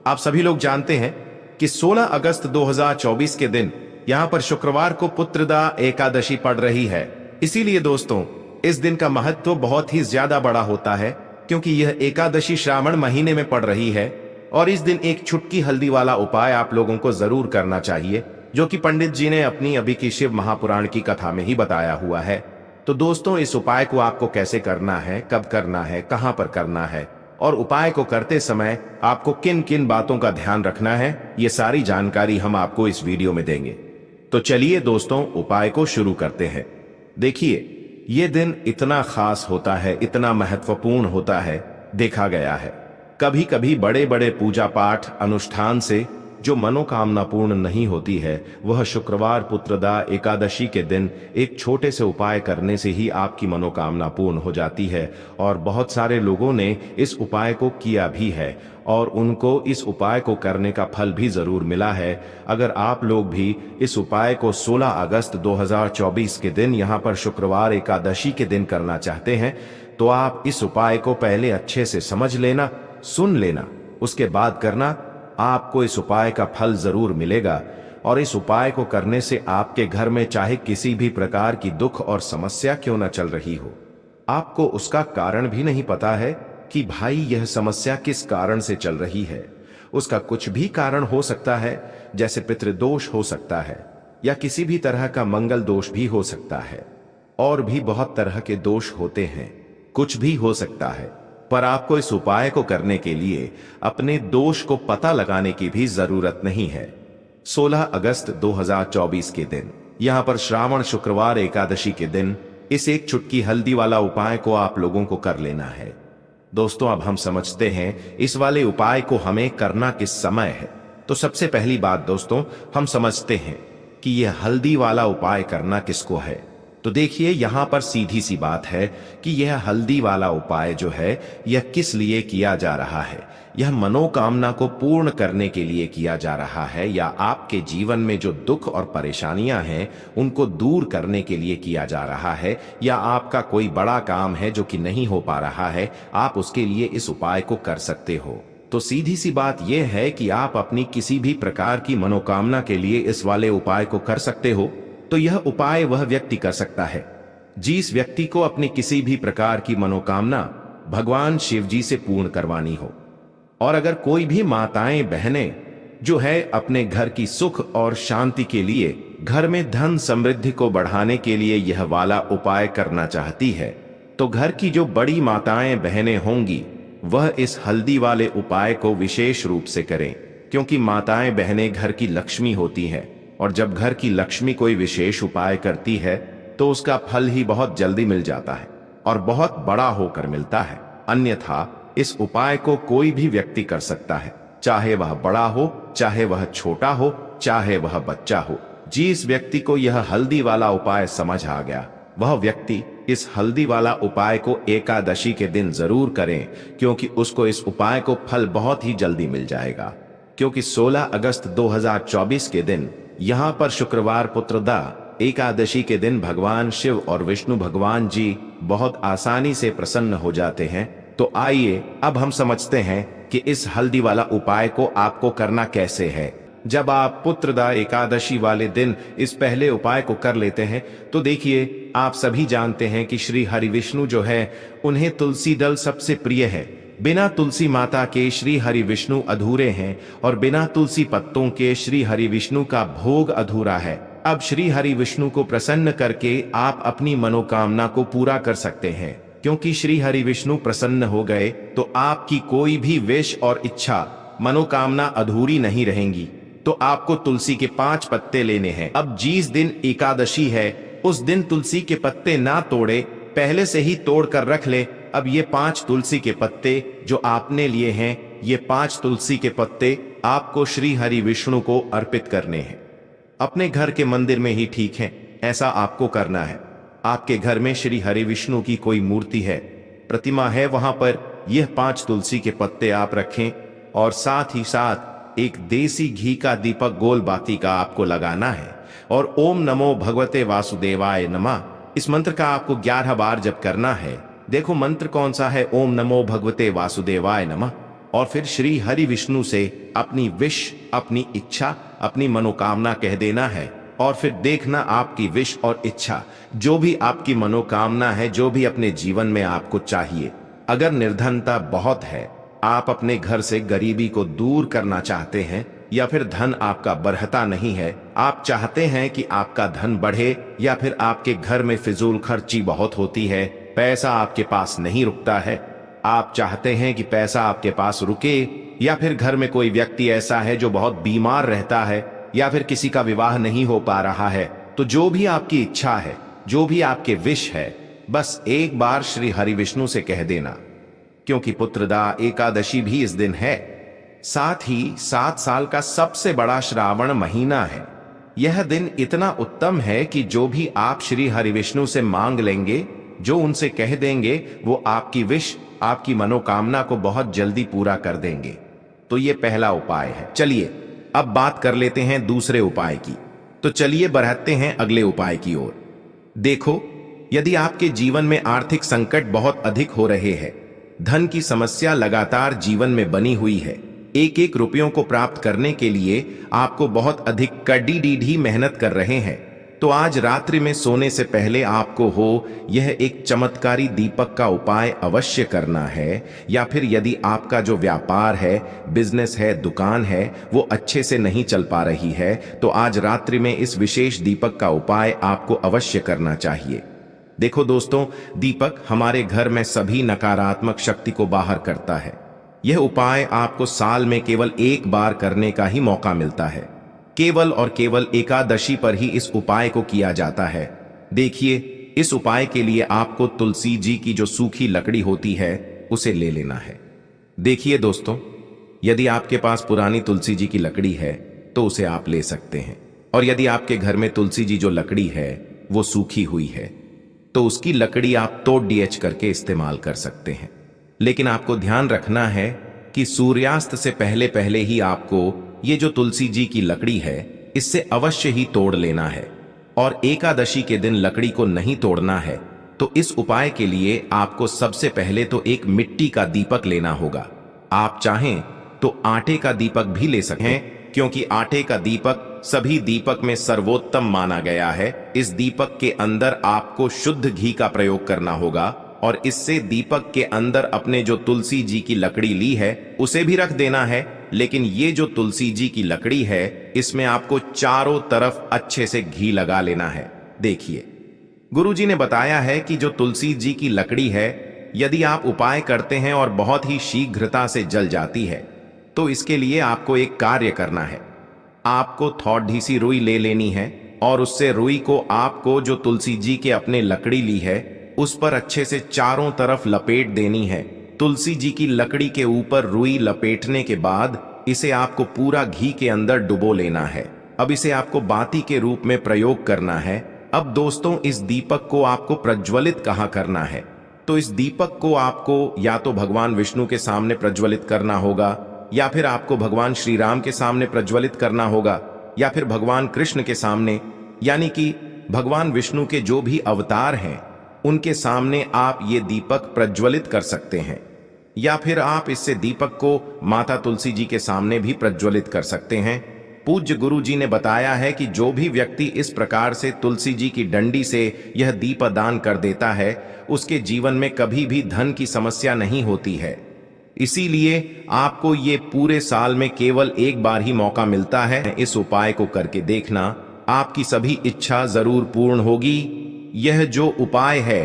आप सभी लोग जानते हैं कि 16 अगस्त 2024 के दिन यहाँ पर शुक्रवार को पुत्रदा एकादशी पड़ रही है। इसीलिए दोस्तों, इस दिन का महत्व बहुत ही ज्यादा बड़ा होता है, क्योंकि यह एकादशी श्रावण महीने में पड़ रही है। और इस दिन एक चुटकी हल्दी वाला उपाय आप लोगों को जरूर करना चाहिए, जो कि पंडित जी ने अपनी अभी की शिव महापुराण की कथा में ही बताया हुआ है। तो दोस्तों, इस उपाय को आपको कैसे करना है, कब करना है, कहां पर करना है और उपाय को करते समय आपको किन किन बातों का ध्यान रखना है, ये सारी जानकारी हम आपको इस वीडियो में देंगे। तो चलिए दोस्तों, उपाय को शुरू करते हैं। देखिए, ये दिन इतना खास होता है, इतना महत्वपूर्ण होता है, देखा गया है कभी कभी बड़े बड़े पूजा पाठ अनुष्ठान से जो मनोकामना पूर्ण नहीं होती है, वह शुक्रवार पुत्रदा एकादशी के दिन एक छोटे से उपाय करने से ही आपकी मनोकामना पूर्ण हो जाती है। और बहुत सारे लोगों ने इस उपाय को किया भी है और उनको इस उपाय को करने का फल भी जरूर मिला है। अगर आप लोग भी इस उपाय को 16 अगस्त 2024 के दिन यहाँ पर शुक्रवार एकादशी के दिन करना चाहते हैं, तो आप इस उपाय को पहले अच्छे से समझ लेना, सुन लेना, उसके बाद करना। आपको इस उपाय का फल जरूर मिलेगा। और इस उपाय को करने से आपके घर में चाहे किसी भी प्रकार की दुख और समस्या क्यों न चल रही हो, आपको उसका कारण भी नहीं पता है कि भाई यह समस्या किस कारण से चल रही है। उसका कुछ भी कारण हो सकता है, जैसे पितृदोष हो सकता है या किसी भी तरह का मंगल दोष भी हो सकता है, और भी बहुत तरह के दोष होते हैं, कुछ भी हो सकता है। पर आपको इस उपाय को करने के लिए अपने दोष को पता लगाने की भी जरूरत नहीं है। 16 अगस्त 2024 के दिन यहां पर श्रावण शुक्रवार एकादशी के दिन इस एक चुटकी हल्दी वाला उपाय को आप लोगों को कर लेना है। दोस्तों, अब हम समझते हैं इस वाले उपाय को हमें करना किस समय है। तो सबसे पहली बात दोस्तों, हम समझते हैं कि यह हल्दी वाला उपाय करना किसको है। तो देखिए, यहां पर सीधी सी बात है कि यह हल्दी वाला उपाय जो है, यह किस लिए किया जा रहा है। यह मनोकामना को पूर्ण करने के लिए किया जा रहा है, या आपके जीवन में जो दुख और परेशानियां हैं उनको दूर करने के लिए किया जा रहा है, या आपका कोई बड़ा काम है जो कि नहीं हो पा रहा है, आप उसके लिए इस उपाय को कर सकते हो। तो सीधी सी बात यह है कि आप अपनी किसी भी प्रकार की मनोकामना के लिए इस वाले उपाय को कर सकते हो। तो यह उपाय वह व्यक्ति कर सकता है जिस व्यक्ति को अपनी किसी भी प्रकार की मनोकामना भगवान शिव जी से पूर्ण करवानी हो। और अगर कोई भी माताएं बहनें जो है अपने घर की सुख और शांति के लिए, घर में धन समृद्धि को बढ़ाने के लिए यह वाला उपाय करना चाहती है, तो घर की जो बड़ी माताएं बहनें होंगी वह इस हल्दी वाले उपाय को विशेष रूप से करें, क्योंकि माताएं बहनें घर की लक्ष्मी होती हैं। और जब घर की लक्ष्मी कोई विशेष उपाय करती है तो उसका फल ही बहुत जल्दी मिल जाता है और बहुत बड़ा होकर मिलता है। अन्यथा इस उपाय को कोई भी व्यक्ति कर सकता है, चाहे वह बड़ा हो, चाहे वह छोटा हो, चाहे वह बच्चा हो। जिस व्यक्ति को यह हल्दी वाला उपाय समझ आ गया, वह व्यक्ति इस हल्दी वाला उपाय को एकादशी के दिन जरूर करें, क्योंकि उसको इस उपाय को फल बहुत ही जल्दी मिल जाएगा। क्योंकि 16 अगस्त 2024 के दिन यहाँ पर शुक्रवार पुत्रदा एकादशी के दिन भगवान शिव और विष्णु भगवान जी बहुत आसानी से प्रसन्न हो जाते हैं। तो आइए अब हम समझते हैं कि इस हल्दी वाला उपाय को आपको करना कैसे है। जब आप पुत्रदा एकादशी वाले दिन इस पहले उपाय को कर लेते हैं, तो देखिए, आप सभी जानते हैं कि श्री हरि विष्णु जो है, उन्हें तुलसी दल सबसे प्रिय है। बिना तुलसी माता के श्री हरि विष्णु अधूरे हैं और बिना तुलसी पत्तों के श्री हरि विष्णु का भोग अधूरा है। अब श्री हरि विष्णु को प्रसन्न करके आप अपनी मनोकामना को पूरा कर सकते हैं, क्योंकि श्री हरि विष्णु प्रसन्न हो गए तो आपकी कोई भी विश और इच्छा, मनोकामना अधूरी नहीं रहेंगी। तो आपको तुलसी के 5 पत्ते लेने हैं। अब जिस दिन एकादशी है उस दिन तुलसी के पत्ते ना तोड़े, पहले से ही तोड़ कर रख ले। अब ये 5 तुलसी के पत्ते जो आपने लिए हैं, ये 5 तुलसी के पत्ते आपको श्री हरि विष्णु को अर्पित करने हैं। अपने घर के मंदिर में ही ठीक है, ऐसा आपको करना है। आपके घर में श्री हरि विष्णु की कोई मूर्ति है, प्रतिमा है, वहां पर यह 5 तुलसी के पत्ते आप रखें और साथ ही साथ एक देसी घी का दीपक गोल बाती का आपको लगाना है। और ओम नमो भगवते वासुदेवाय नमः, इस मंत्र का आपको 11 बार जप करना है। देखो मंत्र कौन सा है, ओम नमो भगवते वासुदेवाय नमः। और फिर श्री हरि विष्णु से अपनी विश, अपनी इच्छा, अपनी मनोकामना कह देना है। और फिर देखना आपकी विश और इच्छा, जो भी आपकी मनोकामना है, जो भी अपने जीवन में आपको चाहिए। अगर निर्धनता बहुत है, आप अपने घर से गरीबी को दूर करना चाहते हैं, या फिर धन आपका बढ़ता नहीं है, आप चाहते हैं कि आपका धन बढ़े, या फिर आपके घर में फिजूल खर्ची बहुत होती है, पैसा आपके पास नहीं रुकता है, आप चाहते हैं कि पैसा आपके पास रुके, या फिर घर में कोई व्यक्ति ऐसा है जो बहुत बीमार रहता है, या फिर किसी का विवाह नहीं हो पा रहा है, तो जो भी आपकी इच्छा है, जो भी आपके विश है, बस एक बार श्री हरि विष्णु से कह देना। क्योंकि पुत्रदा एकादशी भी इस दिन है, साथ ही 7 साल का सबसे बड़ा श्रावण महीना है। यह दिन इतना उत्तम है कि जो भी आप श्री हरि विष्णु से मांग लेंगे, जो उनसे कह देंगे, वो आपकी विश, आपकी मनोकामना को बहुत जल्दी पूरा कर देंगे। तो ये पहला उपाय है। चलिए अब बात कर लेते हैं दूसरे उपाय की। तो चलिए बढ़ते हैं अगले उपाय की ओर। देखो, यदि आपके जीवन में आर्थिक संकट बहुत अधिक हो रहे हैं, धन की समस्या लगातार जीवन में बनी हुई है, एक एक रुपयों को प्राप्त करने के लिए आपको बहुत अधिक कड़ी मेहनत कर रहे हैं, तो आज रात्रि में सोने से पहले आपको यह एक चमत्कारी दीपक का उपाय अवश्य करना है। या फिर यदि आपका जो व्यापार है, बिजनेस है, दुकान है, वो अच्छे से नहीं चल पा रही है, तो आज रात्रि में इस विशेष दीपक का उपाय आपको अवश्य करना चाहिए। देखो दोस्तों, दीपक हमारे घर में सभी नकारात्मक शक्ति को बाहर करता है। यह उपाय आपको साल में केवल एक बार करने का ही मौका मिलता है। केवल और केवल एकादशी पर ही इस उपाय को किया जाता है। देखिए, इस उपाय के लिए आपको तुलसी जी की जो सूखी लकड़ी होती है, उसे ले लेना है। देखिए दोस्तों, यदि आपके पास पुरानी तुलसी जी की लकड़ी है तो उसे आप ले सकते हैं, और यदि आपके घर में तुलसी जी जो लकड़ी है वो सूखी हुई है, तो उसकी लकड़ी आप तोड़ डीएच करके इस्तेमाल कर सकते हैं। लेकिन आपको ध्यान रखना है कि सूर्यास्त से पहले पहले ही आपको ये जो तुलसी जी की लकड़ी है, इससे अवश्य ही तोड़ लेना है। और एकादशी के दिन लकड़ी को नहीं तोड़ना है। तो इस उपाय के लिए आपको सबसे पहले तो एक मिट्टी का दीपक लेना होगा। आप चाहें तो आटे का दीपक भी ले सकते हैं, क्योंकि आटे का दीपक सभी दीपक में सर्वोत्तम माना गया है। इस दीपक के अंदर आपको शुद्ध घी का प्रयोग करना होगा, और इससे दीपक के अंदर अपने जो तुलसी जी की लकड़ी ली है उसे भी रख देना है। लेकिन ये जो तुलसी जी की लकड़ी है, इसमें आपको चारों तरफ अच्छे से घी लगा लेना है। देखिए, गुरुजी ने बताया है कि जो तुलसी जी की लकड़ी है, यदि आप उपाय करते हैं और बहुत ही शीघ्रता से जल जाती है, तो इसके लिए आपको एक कार्य करना है। आपको थोड़ी सी रुई ले लेनी है, और उससे रुई को आपको जो तुलसी जी के अपने लकड़ी ली है उस पर अच्छे से चारों तरफ लपेट देनी है। तुलसी जी की लकड़ी के ऊपर रुई लपेटने के बाद इसे आपको पूरा घी के अंदर डुबो लेना है। अब इसे आपको बाती के रूप में प्रयोग करना है। अब दोस्तों, इस दीपक को आपको प्रज्वलित कहाँ करना है? तो इस दीपक को आपको या तो भगवान विष्णु के सामने प्रज्वलित करना होगा, या फिर आपको भगवान श्री राम के सामने प्रज्वलित करना होगा, या फिर भगवान कृष्ण के सामने, यानी कि भगवान विष्णु के जो भी अवतार हैं उनके सामने आप ये दीपक प्रज्वलित कर सकते हैं। या फिर आप इससे दीपक को माता तुलसी जी के सामने भी प्रज्वलित कर सकते हैं। पूज्य गुरु जी ने बताया है कि जो भी व्यक्ति इस प्रकार से तुलसी जी की डंडी से यह दीपदान कर देता है, उसके जीवन में कभी भी धन की समस्या नहीं होती है। इसीलिए आपको ये पूरे साल में केवल एक बार ही मौका मिलता है। इस उपाय को करके देखना, आपकी सभी इच्छा जरूर पूर्ण होगी। यह जो उपाय है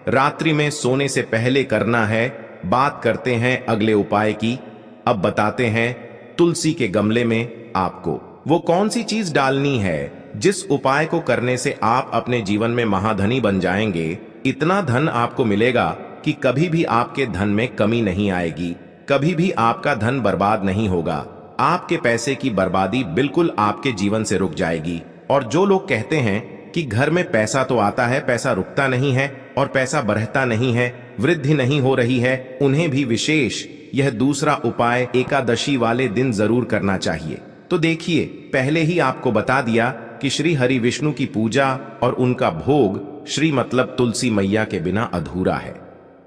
रात्रि में सोने से पहले करना है। बात करते हैं अगले उपाय की। अब बताते हैं तुलसी के गमले में आपको वो कौन सी चीज डालनी है जिस उपाय को करने से आप अपने जीवन में महाधनी बन जाएंगे। इतना धन आपको मिलेगा कि कभी भी आपके धन में कमी नहीं आएगी, कभी भी आपका धन बर्बाद नहीं होगा। आपके पैसे की बर्बादी बिल्कुल आपके जीवन से रुक जाएगी। और जो लोग कहते हैं कि घर में पैसा तो आता है, पैसा रुकता नहीं है और पैसा बढ़ता नहीं है, वृद्धि नहीं हो रही है, उन्हें भी विशेष यह दूसरा उपाय एकादशी वाले दिन जरूर करना चाहिए। तो देखिए, पहले ही आपको बता दिया कि श्री हरि विष्णु की पूजा और उनका भोग श्री मतलब तुलसी मैया के बिना अधूरा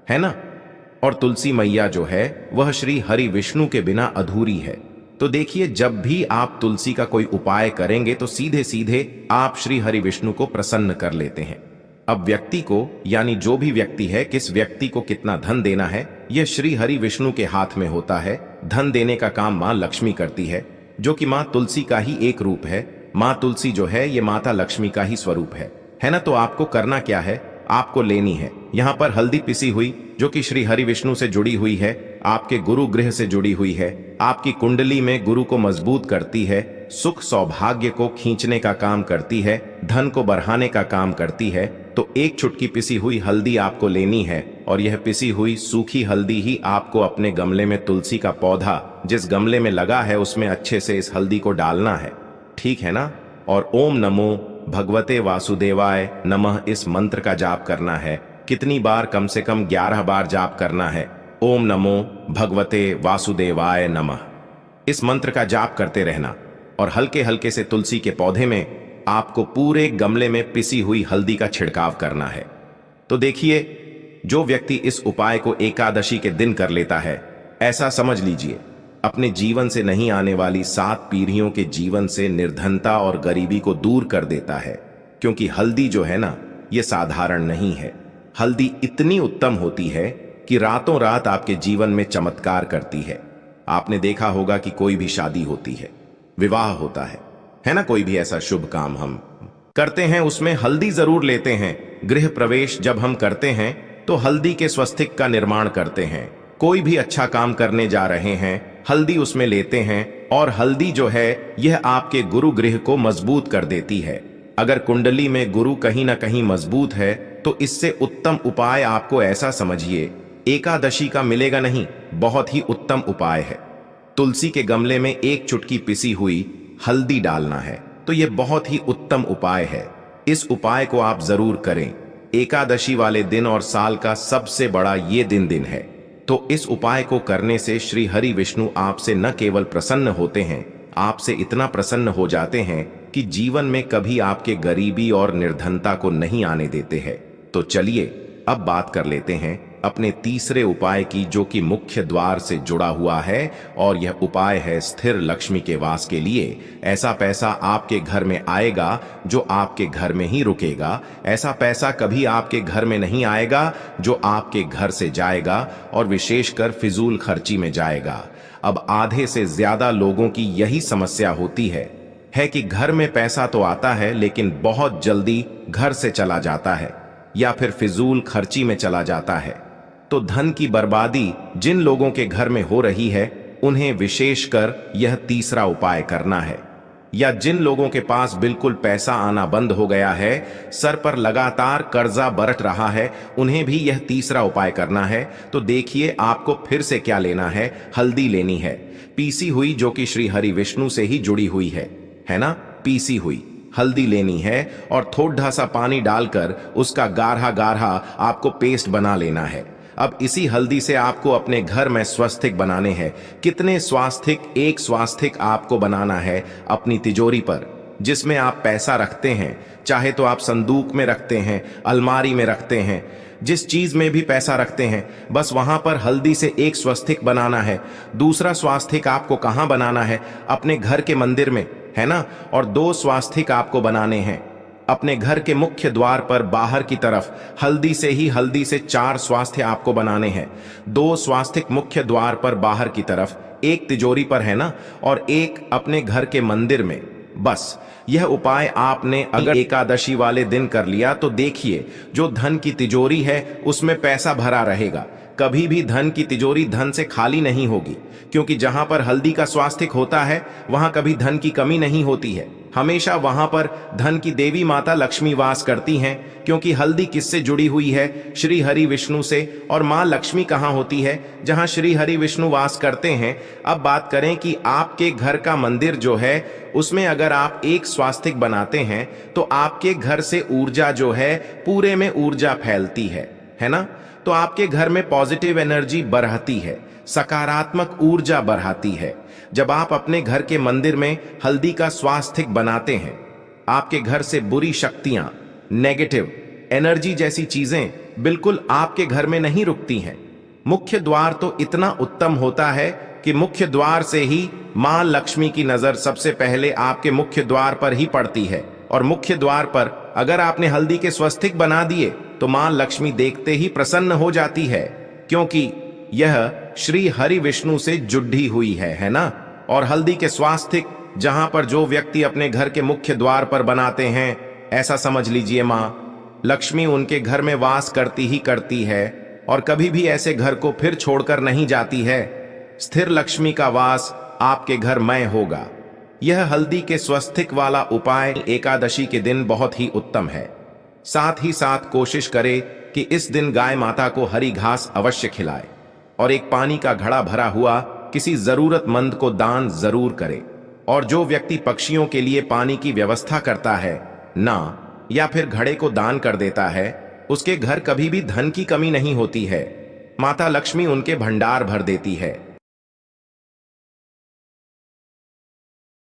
है ना। और तुलसी मैया जो है वह श्री हरि विष्णु के बिना अधूरी है। तो देखिए, जब भी आप तुलसी का कोई उपाय करेंगे तो सीधे सीधे आप श्री हरि विष्णु को प्रसन्न कर लेते हैं। अब व्यक्ति को, यानी जो भी व्यक्ति है, किस व्यक्ति को कितना धन देना है, यह श्री हरि विष्णु के हाथ में होता है। धन देने का काम मां लक्ष्मी करती है, जो कि मां तुलसी का ही एक रूप है। मां तुलसी जो है ये माता लक्ष्मी का ही स्वरूप है ना। तो आपको करना क्या है, आपको लेनी है यहाँ पर हल्दी पिसी हुई, जो कि श्री हरि विष्णु से जुड़ी हुई है, आपके गुरु गृह से जुड़ी हुई है, आपकी कुंडली में गुरु को मजबूत करती है, सुख सौभाग्य को खींचने का काम करती है, धन को बढ़ाने का काम करती है। तो एक चुटकी पिसी हुई हल्दी आपको लेनी है, और यह पिसी हुई सूखी हल्दी ही आपको अपने गमले में, तुलसी का पौधा जिस गमले में लगा है उसमें अच्छे से इस हल्दी को डालना है, ठीक है ना। और ओम नमो भगवते वासुदेवाय नमः इस मंत्र का जाप करना है। कितनी बार? कम से कम 11 बार जाप करना है। ओम नमो भगवते वासुदेवाय नमः इस मंत्र का जाप करते रहना, और हल्के हल्के से तुलसी के पौधे में आपको पूरे गमले में पिसी हुई हल्दी का छिड़काव करना है। तो देखिए, जो व्यक्ति इस उपाय को एकादशी के दिन कर लेता है, ऐसा समझ लीजिए अपने जीवन से नहीं आने वाली 7 पीढ़ियों के जीवन से निर्धनता और गरीबी को दूर कर देता है। क्योंकि हल्दी जो है ना, ये साधारण नहीं है। हल्दी इतनी उत्तम होती है कि रातों रात आपके जीवन में चमत्कार करती है। आपने देखा होगा कि कोई भी शादी होती है, विवाह होता है ना, कोई भी ऐसा शुभ काम हम करते हैं, उसमें हल्दी जरूर लेते हैं। गृह प्रवेश जब हम करते हैं तो हल्दी के स्वस्तिक का निर्माण करते हैं। कोई भी अच्छा काम करने जा रहे हैं, हल्दी उसमें लेते हैं, और हल्दी जो है यह आपके गुरु गृह को मजबूत कर देती है। अगर कुंडली में गुरु कहीं ना कहीं मजबूत है तो इससे उत्तम उपाय आपको ऐसा समझिए एकादशी का मिलेगा नहीं, बहुत ही उत्तम उपाय है। तुलसी के गमले में एक चुटकी पिसी हुई हल्दी डालना है, तो यह बहुत ही उत्तम उपाय है। इस उपाय को आप जरूर करें। एकादशी वाले दिन और साल का सबसे बड़ा ये दिन है। तो इस उपाय को करने से श्री हरि विष्णु आपसे न केवल प्रसन्न होते हैं, आपसे इतना प्रसन्न हो जाते हैं कि जीवन में कभी आपके गरीबी और निर्धनता को नहीं आने देते हैं। तो चलिए अब बात कर लेते हैं अपने तीसरे उपाय की, जो कि मुख्य द्वार से जुड़ा हुआ है, और यह उपाय है स्थिर लक्ष्मी के वास के लिए। ऐसा पैसा आपके घर में आएगा जो आपके घर में ही रुकेगा। ऐसा पैसा कभी आपके घर में नहीं आएगा जो आपके घर से जाएगा, और विशेषकर फिजूल खर्ची में जाएगा। अब आधे से ज्यादा लोगों की यही समस्या होती है कि घर में पैसा तो आता है लेकिन बहुत जल्दी घर से चला जाता है, या फिर फिजूल खर्ची में चला जाता है। तो धन की बर्बादी जिन लोगों के घर में हो रही है, उन्हें विशेषकर यह तीसरा उपाय करना है। या जिन लोगों के पास बिल्कुल पैसा आना बंद हो गया है, सर पर लगातार कर्जा बरत रहा है, उन्हें भी यह तीसरा उपाय करना है। तो देखिए, आपको फिर से क्या लेना है, हल्दी लेनी है पीसी हुई, जो कि श्री हरि विष्णु से ही जुड़ी हुई है ना। पीसी हुई हल्दी लेनी है, और थोड़ा सा पानी डालकर उसका गाढ़ा गाढ़ा आपको पेस्ट बना लेना है। अब इसी हल्दी से आपको अपने घर में स्वास्तिक बनाने हैं। कितने स्वास्तिक? एक स्वास्तिक आपको बनाना है अपनी तिजोरी पर, जिसमें आप पैसा रखते हैं। चाहे तो आप संदूक में रखते हैं, अलमारी में रखते हैं, जिस चीज में भी पैसा रखते हैं, बस वहां पर हल्दी से एक स्वास्तिक बनाना है। दूसरा स्वास्तिक आपको कहां बनाना है? अपने घर के मंदिर में, है ना। और 2 स्वास्तिक आपको बनाने हैं अपने घर के मुख्य द्वार पर बाहर की तरफ। हल्दी से 4 स्वास्तिक आपको बनाने हैं। 2 स्वास्तिक मुख्य द्वार पर बाहर की तरफ, एक तिजोरी पर, है ना, और एक अपने घर के मंदिर में। बस यह उपाय आपने अगर एकादशी वाले दिन कर लिया तो देखिए, जो धन की तिजोरी है उसमें पैसा भरा रहेगा। कभी भी धन की तिजोरी धन से खाली नहीं होगी, क्योंकि जहां पर हल्दी का स्वास्तिक होता है वहां कभी धन की कमी नहीं होती है। हमेशा वहां पर धन की देवी माता लक्ष्मी वास करती हैं, क्योंकि हल्दी किससे जुड़ी हुई है? श्री हरि विष्णु से। और मां लक्ष्मी कहां होती है? जहां श्री हरि विष्णु वास करते हैं। अब बात करें कि आपके घर का मंदिर जो है, उसमें अगर आप एक स्वास्तिक बनाते हैं तो आपके घर से ऊर्जा जो है, पूरे में ऊर्जा फैलती है ना। तो आपके घर में पॉजिटिव एनर्जी बढ़ती है, सकारात्मक ऊर्जा बढ़ाती है। जब आप अपने घर के मंदिर में हल्दी का स्वास्तिक बनाते हैं, आपके घर से बुरी शक्तियां, नेगेटिव एनर्जी जैसी चीजें बिल्कुल आपके घर में नहीं रुकती हैं। मुख्य द्वार तो इतना उत्तम होता है कि मुख्य द्वार से ही मां लक्ष्मी की नजर सबसे पहले आपके मुख्य द्वार पर ही पड़ती है। और मुख्य द्वार पर अगर आपने हल्दी के स्वस्तिक बना दिए तो मां लक्ष्मी देखते ही प्रसन्न हो जाती है, क्योंकि यह श्री हरि विष्णु से जुड़ी हुई है ना। और हल्दी के स्वास्तिक जहां पर जो व्यक्ति अपने घर के मुख्य द्वार पर बनाते हैं, ऐसा समझ लीजिए मां लक्ष्मी उनके घर में वास करती ही करती है और कभी भी ऐसे घर को फिर छोड़कर नहीं जाती है। स्थिर लक्ष्मी का वास आपके घर में होगा। यह हल्दी के स्वस्तिक वाला उपाय एकादशी के दिन बहुत ही उत्तम है। साथ ही साथ कोशिश करे कि इस दिन गाय माता को हरी घास अवश्य खिलाए और एक पानी का घड़ा भरा हुआ किसी जरूरतमंद को दान जरूर करे। और जो व्यक्ति पक्षियों के लिए पानी की व्यवस्था करता है ना, या फिर घड़े को दान कर देता है, उसके घर कभी भी धन की कमी नहीं होती है। माता लक्ष्मी उनके भंडार भर देती है।